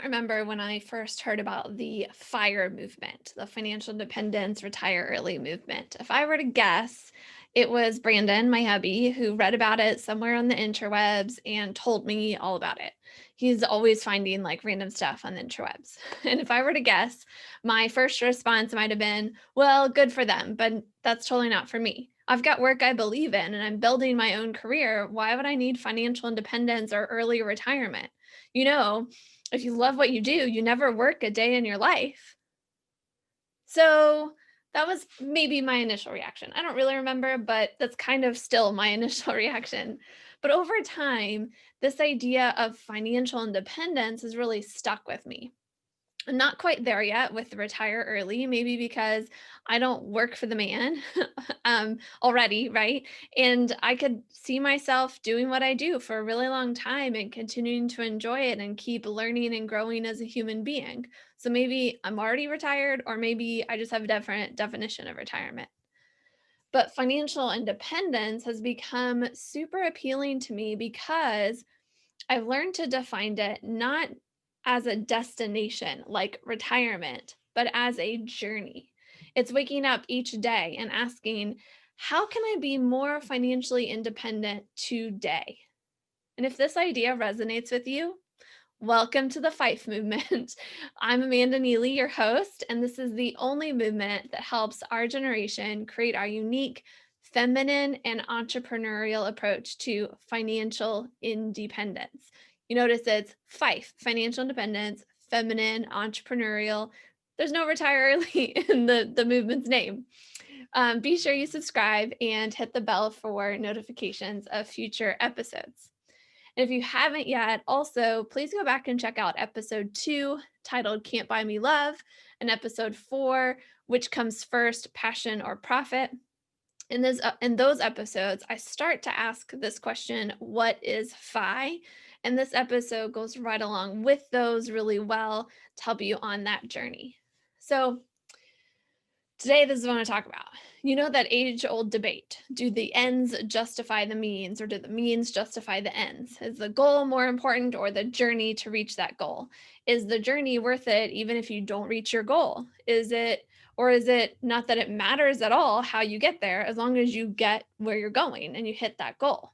remember when I first heard about the FIRE movement, the financial independence, retire early movement. If I were to guess, it was Brandon, my hubby, who read about it somewhere on the interwebs and told me all about it. He's always finding like random stuff on the interwebs. And if I were to guess, my first response might have been, well, good for them, but that's totally not for me. I've got work I believe in and I'm building my own career. Why would I need financial independence or early retirement? You know, if you love what you do, you never work a day in your life. So that was maybe my initial reaction. I don't really remember, but that's kind of still my initial reaction. But over time, this idea of financial independence has really stuck with me. I'm not quite there yet with the retire early, maybe because I don't work for the man already, right? And I could see myself doing what I do for a really long time and continuing to enjoy it and keep learning and growing as a human being. So maybe I'm already retired, or maybe I just have a different definition of retirement. But financial independence has become super appealing to me because I've learned to define it not as a destination like retirement, but as a journey. It's waking up each day and asking, how can I be more financially independent today? And if this idea resonates with you, welcome to the Fife movement. I'm Amanda Neely, your host, and this is the only movement that helps our generation create our unique feminine and entrepreneurial approach to financial independence. You notice it's Fife, financial independence, feminine, entrepreneurial. There's no retire early in the movement's name. Be sure you subscribe and hit the bell for notifications of future episodes. And if you haven't yet, also please go back and check out episode 2 titled Can't Buy Me Love and episode 4, Which Comes First, Passion or Profit. In those episodes, I start to ask this question, what is FI? And this episode goes right along with those really well to help you on that journey. So today, this is what I want to talk about. You know that age old debate. Do the ends justify the means, or do the means justify the ends? Is the goal more important or the journey to reach that goal? Is the journey worth it even if you don't reach your goal? Or is it not that it matters at all how you get there as long as you get where you're going and you hit that goal?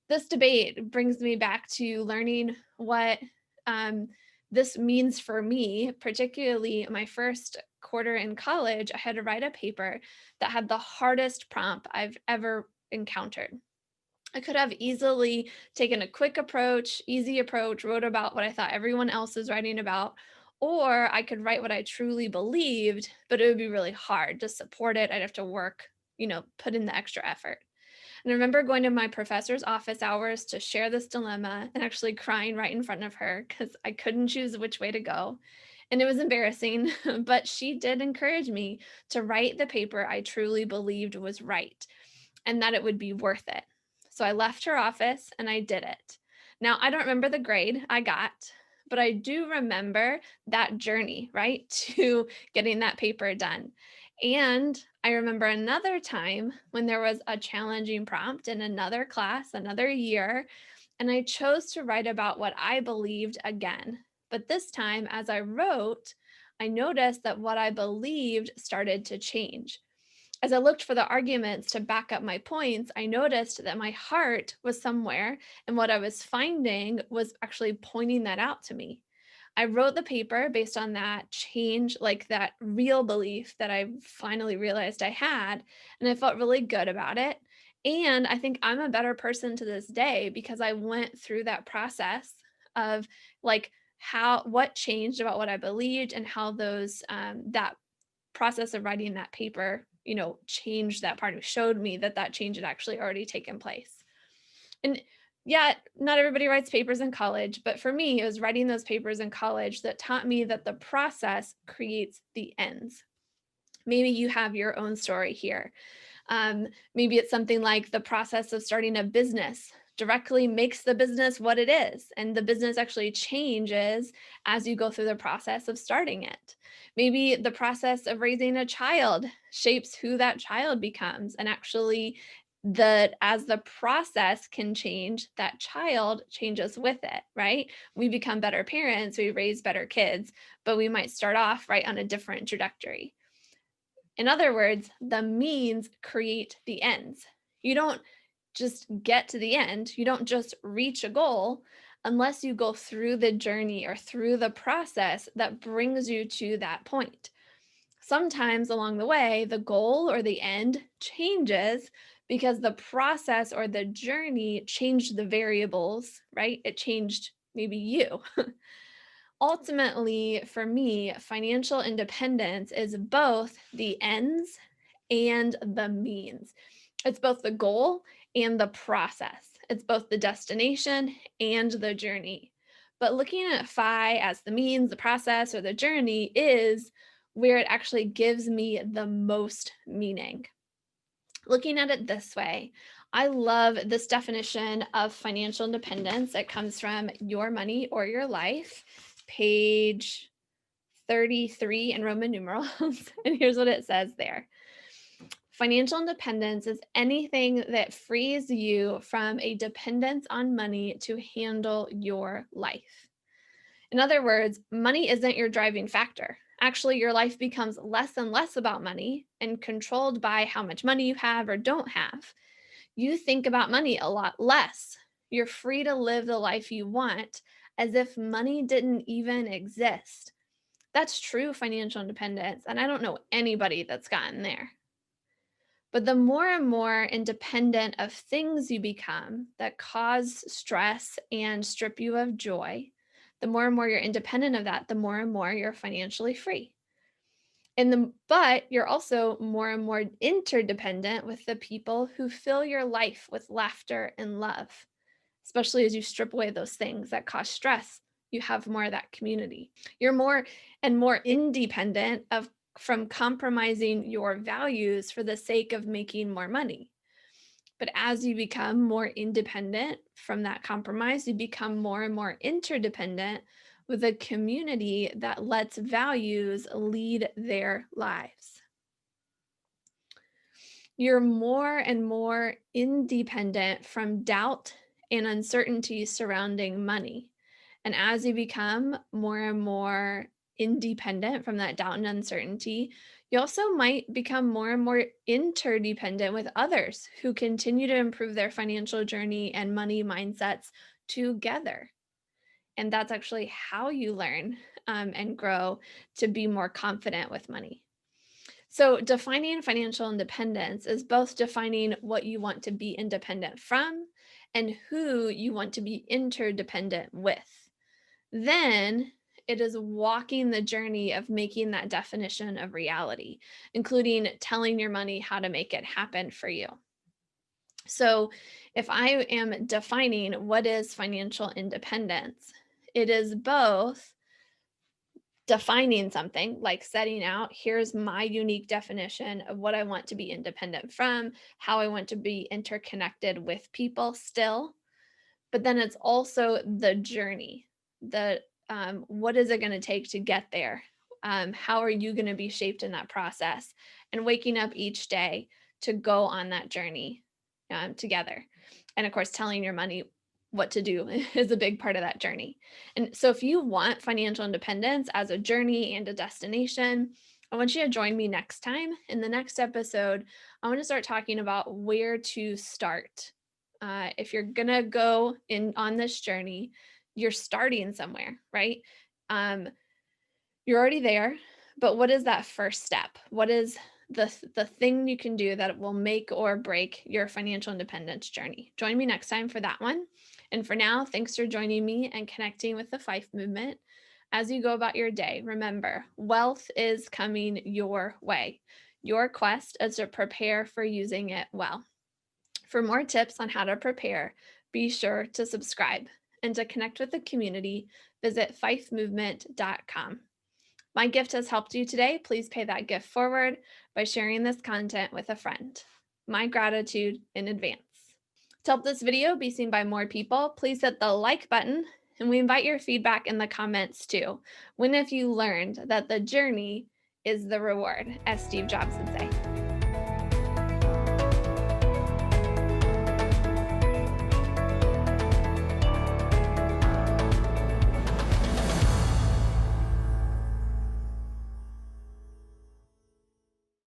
This debate brings me back to learning what um, this means for me, particularly my first quarter in college. I had to write a paper that had the hardest prompt I've ever encountered. I could have easily taken a quick approach, easy approach, wrote about what I thought everyone else is writing about, or I could write what I truly believed, but it would be really hard to support it. I'd have to work, put in the extra effort. And I remember going to my professor's office hours to share this dilemma and actually crying right in front of her because I couldn't choose which way to go. And it was embarrassing, but she did encourage me to write the paper I truly believed was right and that it would be worth it. So I left her office and I did it. Now, I don't remember the grade I got, but I do remember that journey, right, to getting that paper done. And I remember another time when there was a challenging prompt in another class, another year, and I chose to write about what I believed again. But this time, as I wrote, I noticed that what I believed started to change. As I looked for the arguments to back up my points, I noticed that my heart was somewhere, and what I was finding was actually pointing that out to me. I wrote the paper based on that change, like that real belief that I finally realized I had, and I felt really good about it. And I think I'm a better person to this day because I went through that process of like what changed about what I believed and how that process of writing that paper, changed that part of me, showed me that that change had actually already taken place. And yet, not everybody writes papers in college, but for me, it was writing those papers in college that taught me that the process creates the ends. Maybe you have your own story here. Maybe it's something like the process of starting a business directly makes the business what it is, and the business actually changes as you go through the process of starting it. Maybe the process of raising a child shapes who that child becomes and actually That as the process can change, that child changes with it, right? We become better parents, we raise better kids, but we might start off right on a different trajectory. In other words, the means create the ends. You don't just get to the end, you don't just reach a goal unless you go through the journey or through the process that brings you to that point. Sometimes along the way, the goal or the end changes because the process or the journey changed the variables, right? It changed maybe you. Ultimately, for me, financial independence is both the ends and the means. It's both the goal and the process. It's both the destination and the journey. But looking at FI as the means, the process, or the journey is where it actually gives me the most meaning. Looking at it this way, I love this definition of financial independence. It comes from Your Money or Your Life, page 33 in Roman numerals. And here's what it says there. Financial independence is anything that frees you from a dependence on money to handle your life. In other words, money isn't your driving factor. Actually, your life becomes less and less about money and controlled by how much money you have or don't have. You think about money a lot less. You're free to live the life you want as if money didn't even exist. That's true financial independence, and I don't know anybody that's gotten there. But the more and more independent of things you become that cause stress and strip you of joy, the more and more you're independent of that, the more and more you're financially free. But you're also more and more interdependent with the people who fill your life with laughter and love, especially as you strip away those things that cause stress. You have more of that community. You're more and more independent of from compromising your values for the sake of making more money. But as you become more independent from that compromise, you become more and more interdependent with a community that lets values lead their lives. You're more and more independent from doubt and uncertainty surrounding money. And as you become more and more independent from that doubt and uncertainty, you also might become more and more interdependent with others who continue to improve their financial journey and money mindsets together. And that's actually how you learn and grow to be more confident with money. So, defining financial independence is both defining what you want to be independent from and who you want to be interdependent with. Then it is walking the journey of making that definition of reality, including telling your money how to make it happen for you. So, if I am defining what is financial independence, it is both defining something like setting out, here's my unique definition of what I want to be independent from, how I want to be interconnected with people still. But then it's also the journey, the what is it going to take to get there? How are you going to be shaped in that process? And waking up each day to go on that journey together. And of course, telling your money what to do is a big part of that journey. And so, if you want financial independence as a journey and a destination, I want you to join me next time. In the next episode, I want to start talking about where to start. If you're gonna go in on this journey, you're starting somewhere, right? Um, you're already there, but what is that first step? What is the thing you can do that will make or break your financial independence journey? Join me next time for that one. And for now, thanks for joining me and connecting with the Fife movement. As you go about your day, remember, wealth is coming your way. Your quest is to prepare for using it well. For more tips on how to prepare, be sure to subscribe. And to connect with the community, visit fifemovement.com. My gift has helped you today. Please pay that gift forward by sharing this content with a friend. My gratitude in advance. To help this video be seen by more people, please hit the like button, and we invite your feedback in the comments too. When have you learned that the journey is the reward, as Steve Jobs would say?